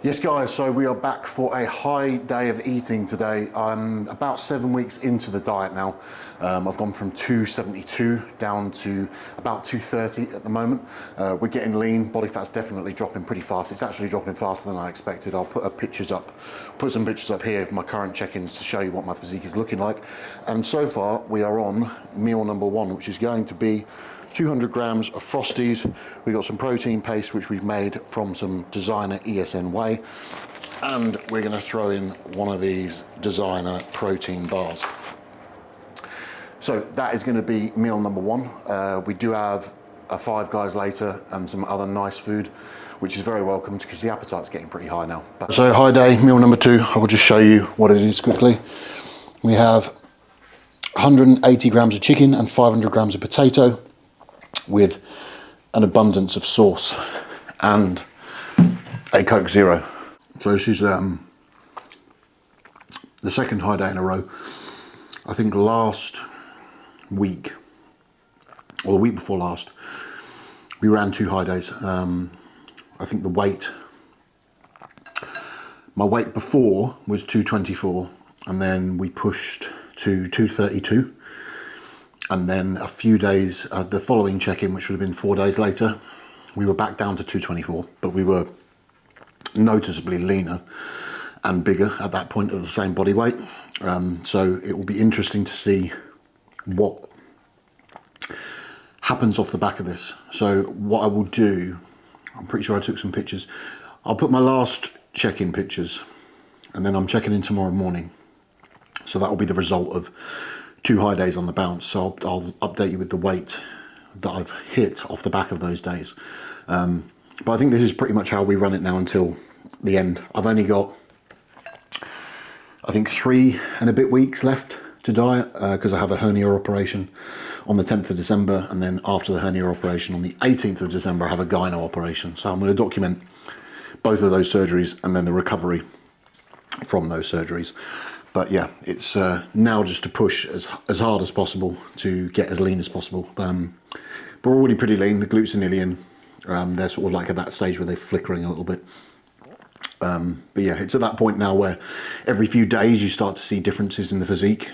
Yes guys, so we are back for a high day of eating today. I'm about 7 weeks into the diet now. I've gone from 272 down to about 230 at the moment. We're getting lean, body fat's definitely dropping pretty fast. It's actually dropping faster than I expected. I'll put some pictures up here of my current check-ins to show you what my physique is looking like. And so far we are on meal number one, which is going to be 200 grams of Frosties. We've got some protein paste, which we've made from some designer ESN whey. And we're gonna throw in one of these designer protein bars. So that is gonna be meal number one. We do have a Five Guys later and some other nice food, which is very welcome because the appetite's getting pretty high now. So high day, meal number two. I will just show you what it is quickly. We have 180 grams of chicken and 500 grams of potato, with an abundance of sauce and a Coke Zero. So this is the second high day in a row. I think last week, or the week before last, we ran 2 high days. I think my weight before was 224, and then we pushed to 232. And then a few days, the following check-in, which would have been 4 days later, we were back down to 224, but we were noticeably leaner and bigger at that point of the same body weight. So it will be interesting to see what happens off the back of this. So what I will do, I'm pretty sure I took some pictures. I'll put my last check-in pictures, and then I'm checking in tomorrow morning. So that will be the result of 2 high days on the bounce. So I'll update you with the weight that I've hit off the back of those days. But I think this is pretty much how we run it now until the end. I've only got, I think, 3 and a bit weeks left to diet because I have a hernia operation on the 10th of December, and then after the hernia operation on the 18th of December I have a gyno operation. So I'm going to document both of those surgeries and then the recovery from those surgeries. But yeah, it's now just to push as hard as possible to get as lean as possible. We're already pretty lean, the glutes are nearly in. They're sort of like at that stage where they're flickering a little bit. But yeah, it's at that point now where every few days you start to see differences in the physique.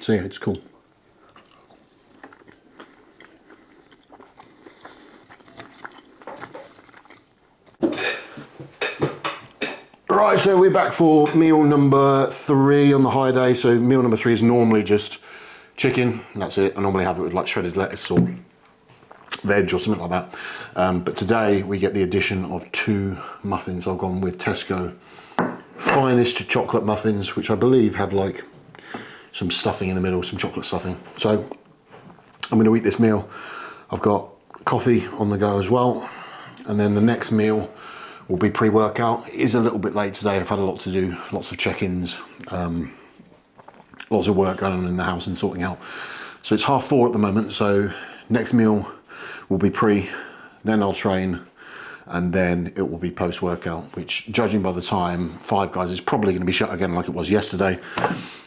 So yeah, it's cool. Right, so we're back for meal number 3 on the high day. So meal number 3 is normally just chicken, and that's it. I normally have it with like shredded lettuce or veg or something like that. But today we get the addition of 2 muffins. I've gone with Tesco Finest chocolate muffins, which I believe have like some stuffing in the middle, some chocolate stuffing. So I'm going to eat this meal. I've got coffee on the go as well. And then the next meal will be pre-workout. It is a little bit late today. I've had a lot to do, lots of check-ins, lots of work going on in the house and sorting out. So it's 4:30 at the moment. So next meal will be pre, then I'll train, and then it will be post-workout, which, judging by the time, Five Guys is probably going to be shut again like it was yesterday.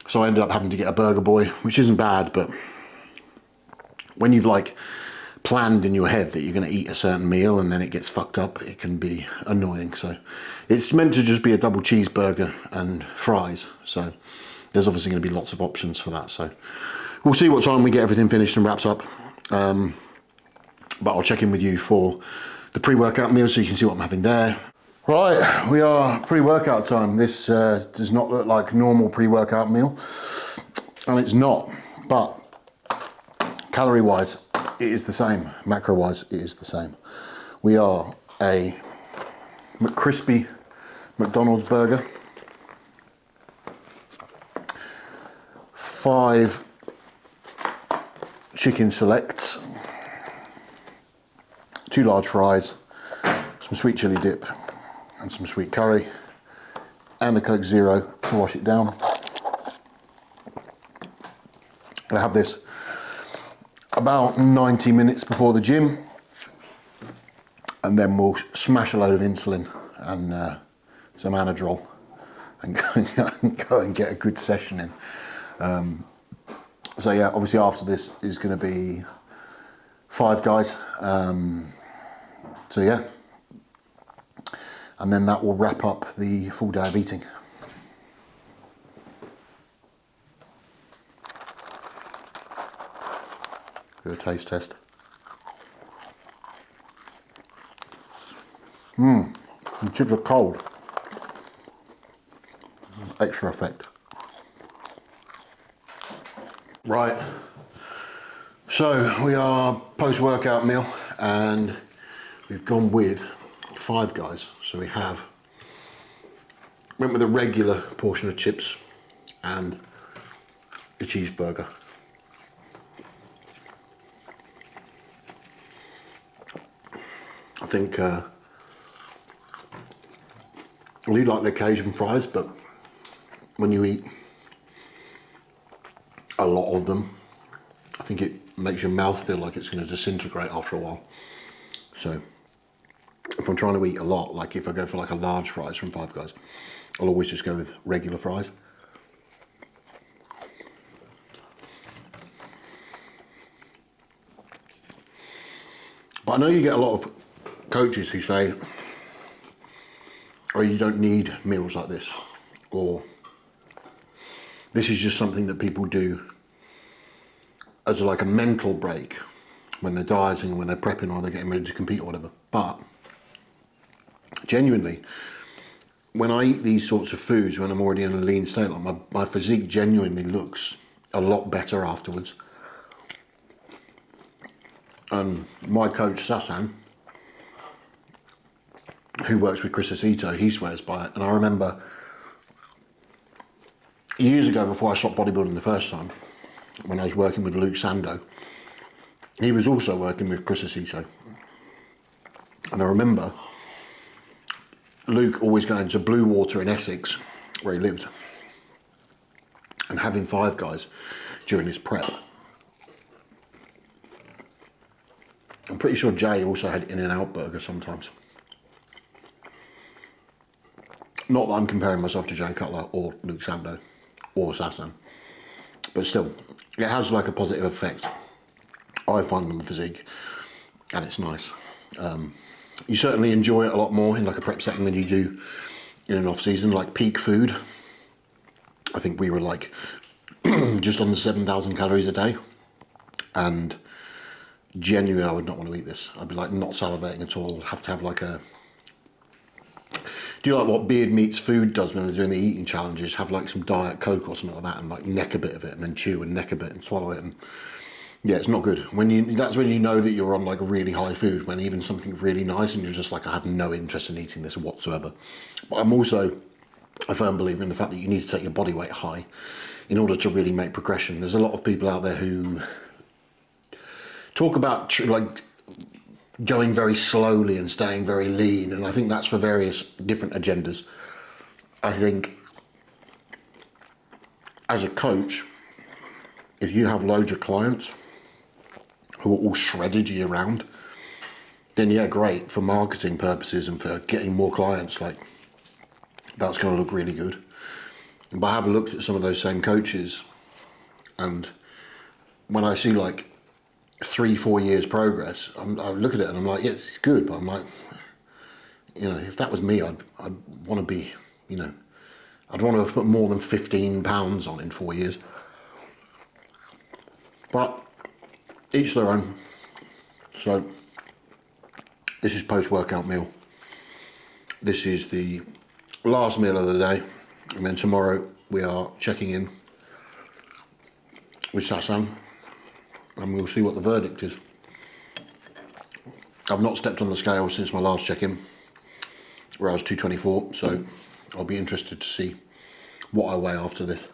So I ended up having to get a Burger Boy, which isn't bad, but when you've like planned in your head that you're going to eat a certain meal and then it gets fucked up, it can be annoying. So it's meant to just be a double cheeseburger and fries, so there's obviously going to be lots of options for that. So we'll see what time we get everything finished and wrapped up, but I'll check in with you for the pre-workout meal so you can see what I'm having there. Right, we are pre-workout time. This does not look like normal pre-workout meal, and it's not, but calorie wise it is the same, macro wise it is the same. We are a McCrispy McDonald's burger, 5 chicken selects, 2 large fries, some sweet chili dip and some sweet curry, and a Coke Zero to wash it down. And I have this about 90 minutes before the gym, and then we'll smash a load of insulin and some Anadrol and go and get a good session in. So yeah, obviously after this is going to be Five Guys. So yeah, and then that will wrap up the full day of eating. Do a taste test. The chips are cold. Extra effect. Right, so we are post-workout meal and we've gone with Five Guys. So we went with a regular portion of chips and a cheeseburger. I think I do like the occasion fries, but when you eat a lot of them, I think it makes your mouth feel like it's going to disintegrate after a while. So if I'm trying to eat a lot, like if I go for like a large fries from Five Guys, I'll always just go with regular fries. But I know you get a lot of coaches who say, oh, you don't need meals like this, or this is just something that people do as like a mental break when they're dieting, when they're prepping, or they're getting ready to compete or whatever. But genuinely, when I eat these sorts of foods, when I'm already in a lean state, like my physique genuinely looks a lot better afterwards. And my coach Sasan, who works with Chris Aceto, he swears by it. And I remember years ago, before I stopped bodybuilding the first time, when I was working with Luke Sando, he was also working with Chris Aceto. And I remember Luke always going to Blue Water in Essex, where he lived, and having Five Guys during his prep. I'm pretty sure Jay also had In-N-Out burger sometimes. Not that I'm comparing myself to Jay Cutler or Luke Sando or Sasan, but still, it has like a positive effect, I find, on the physique, and it's nice. You certainly enjoy it a lot more in like a prep setting than you do in an off season. Like peak food, I think we were like just on the 7,000 calories a day, and genuinely I would not want to eat this. I'd be like not salivating at all. Have to have like a, do you like what Beard Meats Food does when they're doing the eating challenges? Have like some Diet Coke or something like that and like neck a bit of it and then chew and neck a bit and swallow it, and yeah, it's not good. That's when you know that you're on like a really high food, when even something really nice and you're just like, I have no interest in eating this whatsoever. But I'm also a firm believer in the fact that you need to take your body weight high in order to really make progression. There's a lot of people out there who talk about like going very slowly and staying very lean, and I think that's for various different agendas. I think as a coach, if you have loads of clients who are all shredded year round, then yeah, great for marketing purposes and for getting more clients, like that's going to look really good. But I have looked at some of those same coaches, and when I see like 3-4 years progress, I look at it and I'm like, yes, it's good, but I'm like, you know, if that was me, I'd want to be, you know, I'd want to have put more than 15 pounds on in 4 years. But each their own. So this is post-workout meal. This is the last meal of the day, and then tomorrow we are checking in with Sasan, and we'll see what the verdict is. I've not stepped on the scale since my last check-in, where I was 224, so I'll be interested to see what I weigh after this.